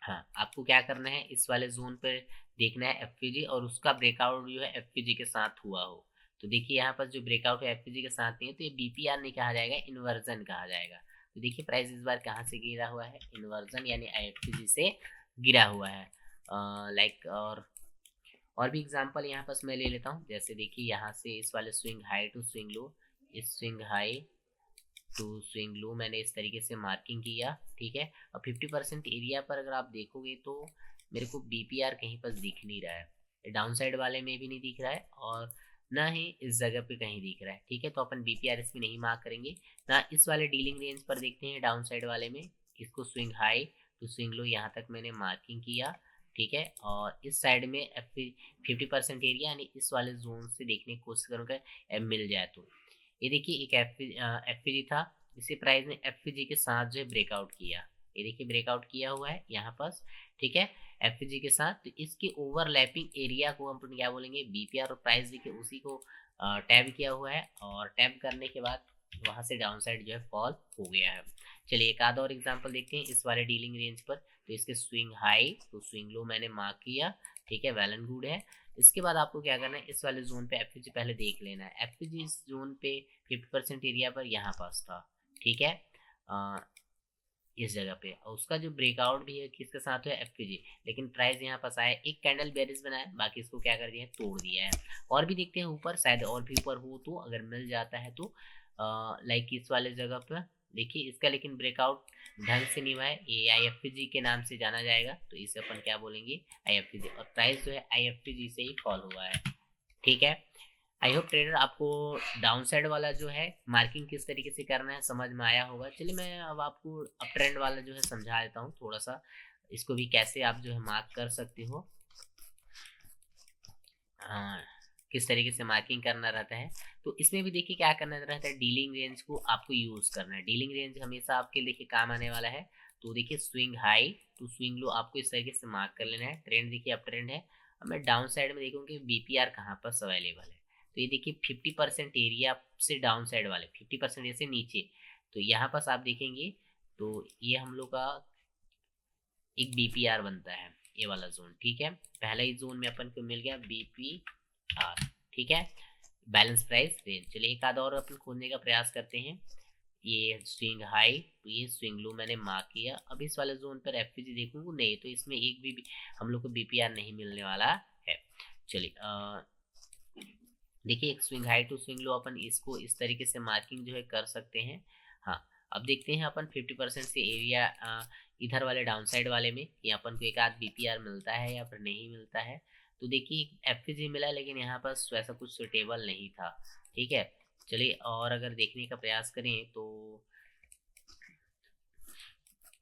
हाँ आपको क्या करना है, इस वाले जोन पर देखना है एफपीजी और उसका ब्रेकआउट जो है एफपीजी के साथ हुआ हो। तो देखिए यहाँ पर जो ब्रेकआउट है एफपीजी के साथ नहीं है तो ये बीपीआर नहीं कहा जाएगा, इन्वर्जन कहा जाएगा। तो देखिए प्राइस इस बार कहाँ से गिरा हुआ है, इन्वर्जन यानी आईएफपीजी से गिरा हुआ है। लाइक और भी एग्जांपल यहाँ पर मैं ले लेता हूँ। जैसे देखिए यहाँ से इस वाले swing high to swing low, इस swing high to swing low मैंने इस तरीके से मार्किंग किया, ठीक है। और 50% एरिया पर अगर आप देखोगे तो मेरे को बीपीआर कहीं पर दिख नहीं रहा है, डाउन साइड वाले में भी नहीं दिख रहा है और ना ही इस जगह पे कहीं दिख रहा है, ठीक है। तो अपन बीपीआर इसमें नहीं मार्क करेंगे ना। इस वाले डीलिंग रेंज पर देखते हैं डाउन साइड वाले में, इसको swing high to swing low यहाँ तक मैंने मार्किंग किया, ठीक है। और इस साइड में 50% एरिया यानी इस वाले जोन से देखने की कोशिश करूँगा मिल जाए तो। ये देखिए एक एफपीजी था, इसी प्राइस ने एफपीजी के साथ जो है ब्रेकआउट किया, ये देखिए ब्रेकआउट किया हुआ है यहाँ पास, ठीक है, एफपीजी के साथ। तो इसके ओवरलैपिंग एरिया को हम क्या बोलेंगे, बीपीआर। और प्राइस देखिए उसी को टैब किया हुआ है और टैब करने के बाद वहां से डाउन साइड जो है फॉल हो गया है। चलिए एक आधा और एग्जांपल देखते हैं इस वाले डीलिंग रेंज पर। तो इसके स्विंग हाई तो स्विंग लो मैंने मार्क किया, ठीक है, वेल एंड गुड है। इसके बाद आपको क्या करना है, इस वाले जोन पे एफपीजी पहले देख लेना है। एफपीजी इस जोन पे 50% एरिया पर यहाँ पास था, ठीक है, इस जगह पे। और उसका जो ब्रेकआउट भी है किसके साथ है, एफपीजी। लेकिन प्राइस यहाँ पास आया, एक कैंडल बेरिस बनाया, बाकी इसको क्या कर दिया है, तोड़ दिया है। और भी देखते हैं ऊपर, शायद और भी ऊपर हो तो अगर मिल जाता है तो लाइक इस वाले जगह पर देखिए इसका लेकिन ब्रेकआउट ढंग से नहीं हुआ है, ये आईएफपीजी के नाम से जाना जाएगा, तो इसे अपन क्या बोलेंगे, आईएफपीजी। और प्राइस जो है आईएफपीजी से ही फॉल हुआ है, ठीक है। आई होप ट्रेडर आपको डाउन साइड वाला जो है मार्किंग किस तरीके से करना है समझ में आया होगा। चलिए मैं अब आपको अप ट्रेंड वाला जो है समझा देता हूँ थोड़ा सा, इसको भी कैसे आप जो है मार्क कर सकते हो, किस तरीके से मार्किंग करना रहता है। तो इसमें भी देखिए क्या करना रहता है, डीलिंग रेंज को आपको यूज करना है। डीलिंग रेंज हमेशा आपके देखिए काम आने वाला है। तो देखिए swing high to swing low आपको इस तरीके से मार्क कर लेना है। ट्रेंड देखिए अप ट्रेंड है, अब मैं डाउन साइड में देखूँ कि BPR कहाँ पर अवेलेबल है। तो ये देखिए 50% एरिया से डाउन साइड वाले 50% ऐसे नीचे, तो यहाँ पर आप देखेंगे तो ये हम लोग का एक BPR बनता है, ये वाला जोन। ठीक है, पहला ही जोन में अपन को मिल गया BPR। ठीक है, बैलेंस प्राइस रेंज। चलिए एक आधा और अपन खोलने का प्रयास करते हैं। ये स्विंग हाई, तो ये स्विंग लो मैंने मार्क किया। अब इस वाले जोन पर FPG देखूंगा नहीं, तो इसमें एक भी हम लोग को BPR नहीं मिलने वाला है। चलिए देखिए एक swing high to swing low अपन इसको इस तरीके से मार्किंग जो है कर सकते हैं। हाँ, अब देखते हैं अपन 50% से एरिया इधर वाले डाउन साइड वाले में कि अपन को एक आध BPR मिलता है या फिर नहीं मिलता है। तो देखिए FPG मिला, लेकिन यहाँ पर वैसा कुछ सुटेबल नहीं था। ठीक है, चलिए और अगर देखने का प्रयास करें तो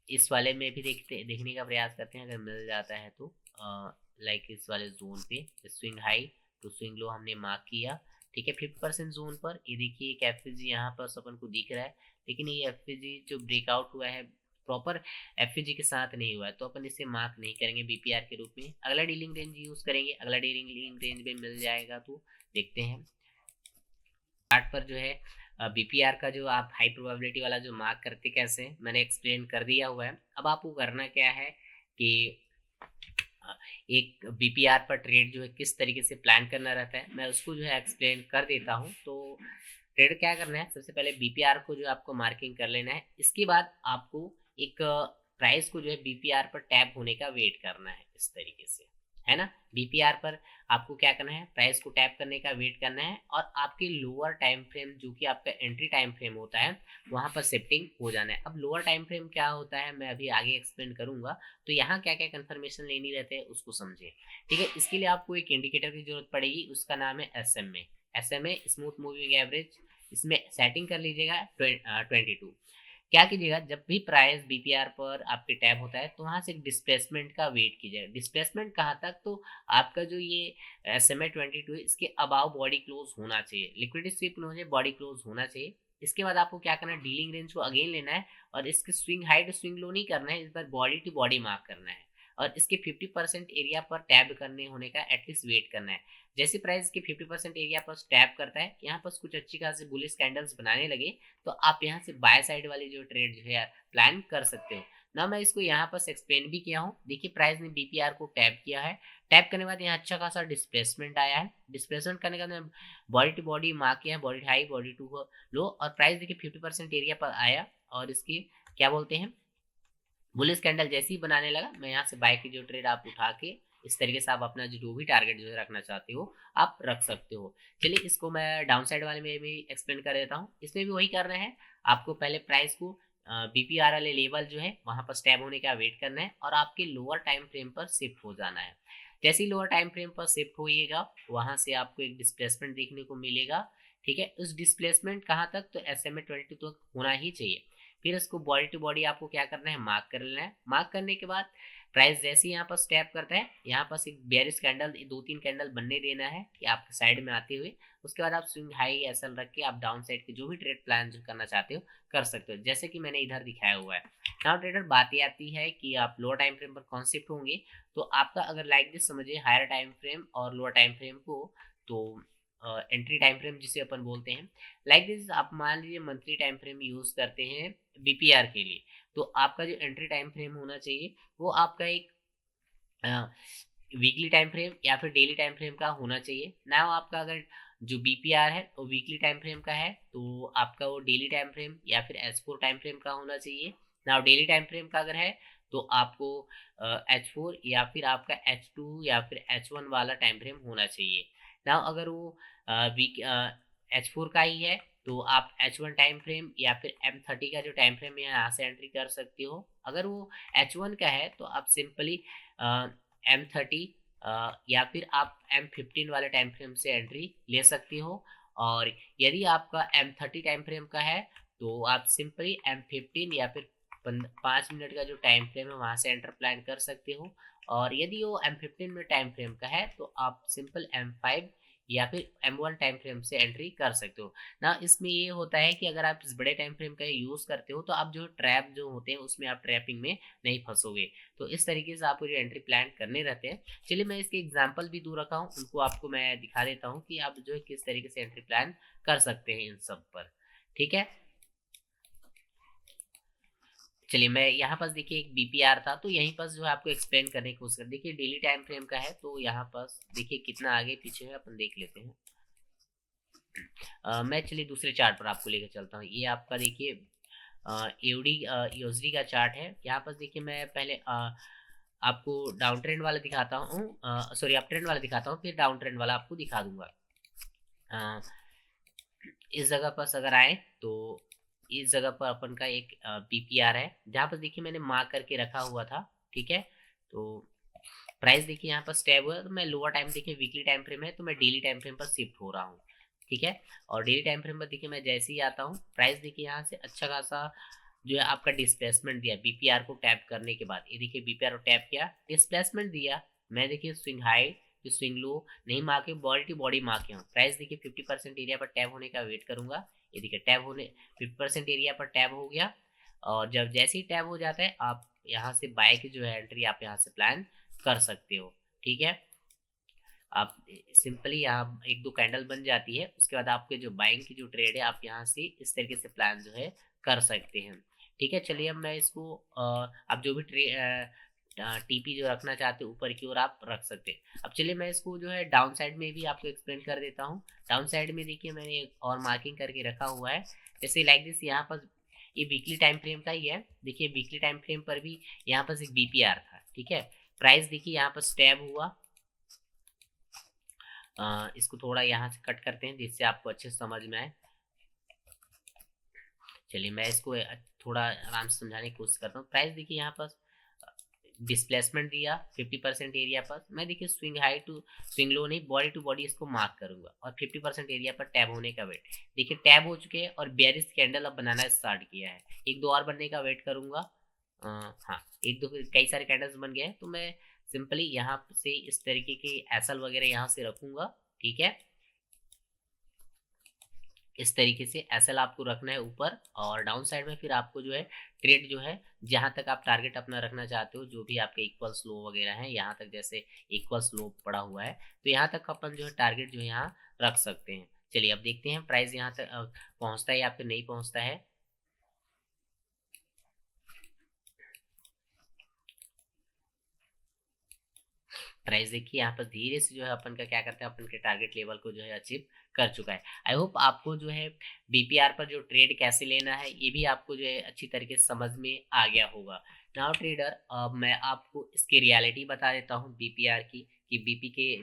इस वाले में भी देखने का प्रयास करते हैं, अगर मिल जाता है तो लाइक इस वाले जोन पे स्विंग हाई तो स्विंग लो हमने मार्क किया। ठीक है, 50% जोन पर ये देखिए एक FPG यहाँ पर अपन को दिख रहा है, लेकिन ये FPG जो ब्रेकआउट हुआ है प्रॉपर FPG के साथ नहीं हुआ है, तो अपन इसे मार्क नहीं करेंगे BPR के रूप में। अगला डीलिंग रेंज यूज करेंगे, अगला डीलिंग रेंज में मिल जाएगा तो देखते हैं। चार्ट पर जो है BPR का जो आप हाई प्रोबेबिलिटी वाला जो मार्क करते कैसे मैंने एक्सप्लेन कर दिया हुआ है। अब आपको करना क्या है कि एक BPR पर ट्रेड जो है किस तरीके से प्लान करना रहता है, मैं उसको जो है एक्सप्लेन कर देता हूँ। तो ट्रेड क्या करना है, सबसे पहले BPR को जो आपको मार्किंग कर लेना है। इसके बाद आपको एक प्राइस को जो है BPR पर टैप होने का वेट करना है, इस तरीके से, है ना। BPR पर आपको क्या करना है, प्राइस को टैप करने का वेट करना है और आपके लोअर टाइम फ्रेम जो कि आपका एंट्री टाइम फ्रेम होता है वहां पर शिफ्टिंग हो जाना है। अब लोअर टाइम फ्रेम क्या होता है मैं अभी आगे एक्सप्लेन करूंगा, तो यहाँ क्या क्या कंफर्मेशन लेनी रहते हैं उसको समझे। ठीक है, इसके लिए आपको एक इंडिकेटर की जरूरत पड़ेगी, उसका नाम है SMA स्मूथ मूविंग एवरेज। इसमें सेटिंग कर लीजिएगा 22। क्या कीजिएगा, जब भी प्राइस BPR पर आपके टैब होता है तो वहां से एक डिस्प्लेसमेंट का वेट कीजिएगा। डिस्प्लेसमेंट कहाँ तक, तो आपका जो ये SMA 22 है इसके अबाव बॉडी क्लोज होना चाहिए, लिक्विडिटी स्वीप में बॉडी क्लोज होना चाहिए। इसके बाद आपको क्या करना है, डीलिंग रेंज को अगेन लेना है और इसके swing high to swing low नहीं करना है, इस बार बॉडी टू बॉडी मार्क करना है और इसके 50% एरिया पर टैब करने होने का एटलीस्ट वेट करना है। जैसे प्राइस के 50% एरिया पर टैप करता है, यहाँ पर कुछ अच्छी खासी बुलिश कैंडल्स बनाने लगे, तो आप यहाँ से बाय साइड वाली जो ट्रेड जो है प्लान कर सकते हो ना। मैं इसको यहाँ पर एक्सप्लेन भी किया हूँ। देखिए प्राइस ने BPR को टैप किया है, टैप करने के बाद यहाँ अच्छा खासा डिस्प्लेसमेंट आया है। डिस्प्लेसमेंट करने के बाद बॉडी टू बॉडी मार्क किया है, body high body to low, और प्राइस देखिए 50% एरिया पर आया और इसकी क्या बोलते हैं बुलिश कैंडल जैसे ही बनाने लगा, मैं यहाँ से बाय की जो ट्रेड आप उठा के इस तरीके से आप अपना जो भी टारगेट जो है रखना चाहते हो आप रख सकते हो। चलिए इसको मैं डाउन साइड वाले में भी एक्सप्लेन कर देता हूँ। इसमें भी वही करना है, आपको पहले प्राइस को BPR वाले लेवल जो है वहां पर स्टैब होने का वेट करना है और आपके लोअर टाइम फ्रेम पर शिफ्ट हो जाना है। जैसे ही लोअर टाइम फ्रेम पर शिफ्ट होइएगा वहां से आपको एक डिस्प्लेसमेंट देखने को मिलेगा। ठीक है, उस डिस्प्लेसमेंट कहाँ तक, तो SMA 22 तक होना ही चाहिए। फिर इसको बॉडी टू बॉडी आपको क्या करना है, मार्क कर लेना है। मार्क करने के बाद प्राइस जैसे ही यहाँ पर स्टेप करता है, यहाँ पर एक बेयरिश कैंडल 2-3 कैंडल बनने देना है कि आपके साइड में आते हुए, उसके बाद आप स्विंग हाई SL रख के आप डाउन साइड के जो भी ट्रेड प्लान जो करना चाहते हो कर सकते हो, जैसे कि मैंने इधर दिखाया हुआ है। नाउ ट्रेडर बात ये आती है कि आप लोअर टाइम फ्रेम पर कौन शिफ्ट होंगे। तो आपका अगर लाइक दिस समझिए हायर टाइम फ्रेम और लोअर टाइम फ्रेम को, तो एंट्री टाइम फ्रेम जिसे अपन बोलते हैं, लाइक दिस आप मान लीजिए मंथली टाइम फ्रेम यूज करते हैं BPR के लिए, तो आपका जो एंट्री टाइम फ्रेम होना चाहिए वो आपका एक वीकली टाइम फ्रेम या फिर डेली टाइम फ्रेम का होना चाहिए ना। आपका अगर जो BPR है वो वीकली टाइम फ्रेम का है तो आपका वो डेली टाइम फ्रेम या फिर H4 टाइम फ्रेम का होना चाहिए ना। डेली टाइम फ्रेम का अगर है तो आपको H4 या फिर आपका H2 या फिर H1 वाला टाइम फ्रेम होना चाहिए ना। अगर वो वीक H4 का ही है तो आप H1 टाइम फ्रेम या फिर M30 का जो टाइम फ्रेम है यहाँ से एंट्री कर सकते हो। अगर वो H1 का है तो आप सिंपली M30 या फिर आप M15 वाले टाइम फ्रेम से एंट्री ले सकते हो। और यदि आपका M30 टाइम फ्रेम का है तो आप सिंपली M15 या फिर 5 मिनट का जो टाइम फ्रेम है वहां से एंटर प्लान कर सकते हो। और यदि वो M15 में टाइम फ्रेम का है तो आप सिंपल M5 या फिर M1 टाइम फ्रेम से एंट्री कर सकते हो ना। इसमें ये होता है कि अगर आप इस बड़े टाइम फ्रेम का यूज़ करते हो तो आप जो ट्रैप जो होते हैं उसमें आप ट्रैपिंग में नहीं फंसोगे। तो इस तरीके से आपको जो एंट्री प्लान करने रहते हैं। चलिए मैं इसके एग्जाम्पल भी दूँ रखा हूँ, उनको आपको मैं दिखा देता हूँ कि आप जो है किस तरीके से एंट्री प्लान कर सकते हैं इन सब पर। ठीक है, चलिए मैं यहाँ पास देखिए एक बीपीआर था, तो यहीं पास जो है आपको एक्सप्लेन करने की कोशिश कर। देखिए डेली टाइम फ्रेम का है, तो यहाँ पास देखिए कितना आगे पीछे है अपन देख लेते हैं। मैं चलिए दूसरे चार्ट पर आपको लेकर चलता हूँ। ये आपका देखिए एवडी यूएसडी का चार्ट है। यहाँ पास देखिए मैं पहले आपको डाउन ट्रेंड वाला दिखाता हूँ, सॉरी अप ट्रेंड वाला दिखाता हूँ, फिर डाउन ट्रेंड वाला आपको दिखा दूंगा। अ, इस जगह पर अगर आए तो इस जगह पर अपन का एक पीपीआर है, जहाँ पर देखिए मैंने मार्क करके रखा हुआ था। ठीक है, तो प्राइस देखिए यहाँ पर स्टेब हुआ, तो मैं लोअर टाइम देखिए वीकली टाइम फ्रेम है, तो मैं डेली टाइम फ्रेम पर शिफ्ट हो रहा हूँ। ठीक है, और डेली टाइम फ्रेम पर देखिए मैं जैसे ही आता हूँ, प्राइस देखिए यहाँ से अच्छा खासा जो है आपका डिस्प्लेसमेंट दिया बीपीआर को टैप करने के बाद। ये देखिए बीपीआर को टैप किया, डिस्प्लेसमेंट दिया। मैं देखिए स्विंग हाई स्विंग लो नहीं मार्के, बॉडी टू बॉडी मार्के हूँ। प्राइस देखिए 50% एरिया पर टैप होने का वेट करूंगा। ये देखिए टैप होने 50% एरिया पर टैप हो गया, और जब जैसे ही टैप हो जाता है आप यहाँ से बाय की जो है एंट्री आप यहाँ से प्लान कर सकते हो। ठीक है, आप सिंपली यहाँ एक दो कैंडल बन जाती है, उसके बाद आपके जो बाइंग की जो ट्रेड है आप यहाँ से इस तरीके से प्लान जो है कर सकते हैं। ठीक है, चलिए अब मैं इसको आप जो भी टीपी जो रखना चाहते हो ऊपर की ओर आप रख सकते हैं। अब चलिए मैं इसको जो है डाउन साइड में भी आपको एक्सप्लेन कर देता हूँ। डाउन साइड में देखिए मैंने एक और मार्किंग करके रखा हुआ है, जैसे लाइक दिस। यहाँ पर ये वीकली टाइम फ्रेम का ही है। देखिए वीकली टाइम फ्रेम पर भी यहाँ पर एक बीपीआर था। ठीक है, प्राइस देखिए यहाँ पर स्टैब हुआ। इसको थोड़ा यहाँ से कट करते हैं जिससे आपको अच्छे से समझ में आए। चलिए मैं इसको थोड़ा आराम से समझाने की कोशिश करता हूँ। प्राइस देखिए यहाँ पर डिस्प्लेसमेंट दिया 50% एरिया पर। मैं देखिए swing high to swing low नहीं, बॉडी टू बॉडी इसको मार्क करूंगा, और 50% एरिया पर टैब होने का वेट। देखिए टैब हो चुके हैं और बेयरिश कैंडल अब बनाना स्टार्ट किया है। एक दो और बनने का वेट करूंगा। हाँ, एक दो कई सारे कैंडल्स बन गए हैं, तो मैं सिंपली यहाँ से इस तरीके के एसएल वगैरह यहाँ से रखूंगा। ठीक है, इस तरीके से एसएल आपको रखना है ऊपर, और डाउन साइड में फिर आपको जो है ट्रेड जो है जहां तक आप टारगेट अपना रखना चाहते हो, जो भी आपके इक्वल स्लो वगैरह है, यहाँ तक जैसे इक्वल स्लो पड़ा हुआ है, तो यहाँ तक अपन जो है टारगेट जो है यहाँ रख सकते हैं। चलिए अब देखते हैं प्राइस यहाँ तक पहुंचता है या फिर नहीं पहुंचता है। प्राइस देखिए यहाँ पर धीरे से जो है अपन का क्या करते हैं, अपन के टारगेट लेवल को जो है अचीव कर चुका है। आई होप आपको जो है बीपीआर पर जो ट्रेड कैसे लेना है ये भी आपको जो है अच्छी तरीके से समझ में आ गया होगा। नाउ ट्रेडर, मैं आपको इसकी रियलिटी बता देता हूँ बीपीआर की, कि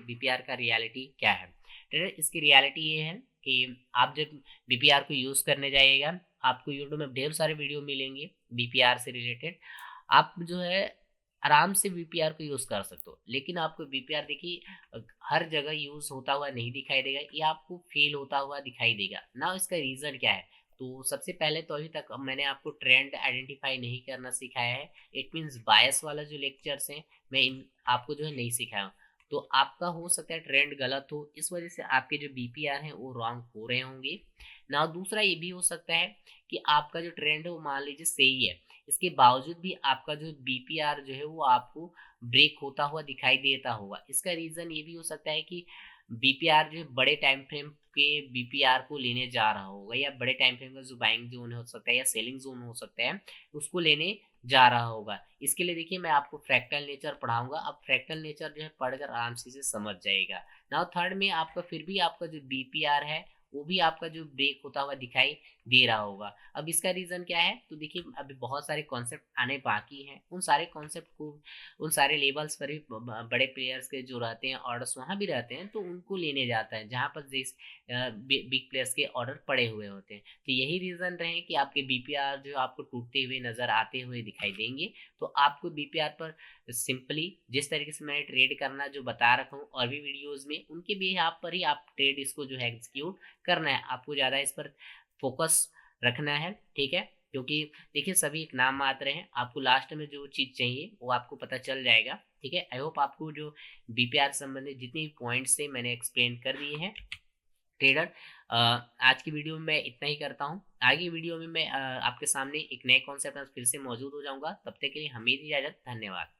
बीपीआर का रियलिटी क्या है। ट्रेडर इसकी रियलिटी ये है कि आप जब बीपीआर को यूज करने जाइएगा, आपको यूट्यूब में ढेर सारे वीडियो मिलेंगे बीपीआर से रिलेटेड। आप जो है आराम से बीपीआर को यूज कर सकते हो, लेकिन आपको बीपीआर देखिए हर जगह यूज होता हुआ नहीं दिखाई देगा, ये आपको फेल होता हुआ दिखाई देगा ना। इसका रीजन क्या है? तो सबसे पहले तो अभी तक मैंने आपको ट्रेंड आइडेंटिफाई नहीं करना सिखाया है। इट मीन्स बायस वाला जो लेक्चर्स हैं मैं इन आपको जो है नहीं सिखाया हूँ। तो आपका हो सकता है ट्रेंड गलत हो, इस वजह से आपके जो बीपीआर हैं वो रॉन्ग हो रहे होंगे ना। दूसरा ये भी हो सकता है कि आपका जो ट्रेंड है वो मान लीजिए सही है, इसके बावजूद भी आपका जो बीपीआर जो है वो आपको ब्रेक होता हुआ दिखाई देता होगा। इसका रीजन ये भी हो सकता है कि बीपीआर जो है बड़े टाइम फ्रेम के बीपीआर को लेने जा रहा होगा, या बड़े टाइम फ्रेम का जो बाइंग जोन हो सकता है या सेलिंग जोन हो सकता है उसको लेने जा रहा होगा। इसके लिए देखिए मैं आपको फ्रैक्टल नेचर पढ़ाऊंगा, अब फ्रैक्टल नेचर जो है पढ़कर आराम से समझ जाएगा। नाउ थर्ड में आपका फिर भी आपका जो बीपीआर है वो भी आपका जो ब्रेक होता हुआ दिखाई दे रहा होगा। अब इसका रीजन क्या है? तो देखिए अभी बहुत सारे कॉन्सेप्ट आने बाकी हैं, उन सारे कॉन्सेप्ट को उन सारे लेवल्स पर भी बड़े प्लेयर्स के जो रहते हैं ऑर्डर्स वहां भी रहते हैं, तो उनको लेने जाता है जहां पर जिस बिग प्लेयर्स के ऑर्डर पड़े हुए होते हैं। तो यही रीजन रहे कि आपके बीपीआर जो आपको टूटते हुए नजर आते हुए दिखाई देंगे। तो आपको बीपीआर पर सिंपली जिस तरीके से मैंने ट्रेड करना जो बता रखा हूँ और भी वीडियोस में, उनके भी यहाँ पर ही आप ट्रेड इसको जो है एग्जीक्यूट करना है। आपको ज़्यादा इस पर फोकस रखना है। ठीक है, क्योंकि देखिए सभी एक नाम मात्र हैं, आपको लास्ट में जो चीज़ चाहिए वो आपको पता चल जाएगा, ठीक है? आई होप आपको जो बीपीआर से संबंधित जितने भी पॉइंट्स थे मैंने एक्सप्लेन कर दिए हैं। ट्रेडर आज की वीडियो में मैं इतना ही करता हूँ। आगे वीडियो में मैं आपके सामने एक नए कॉन्सेप्ट में फिर से मौजूद हो जाऊँगा। तब तक के लिए हमें दी इजाज़त। धन्यवाद।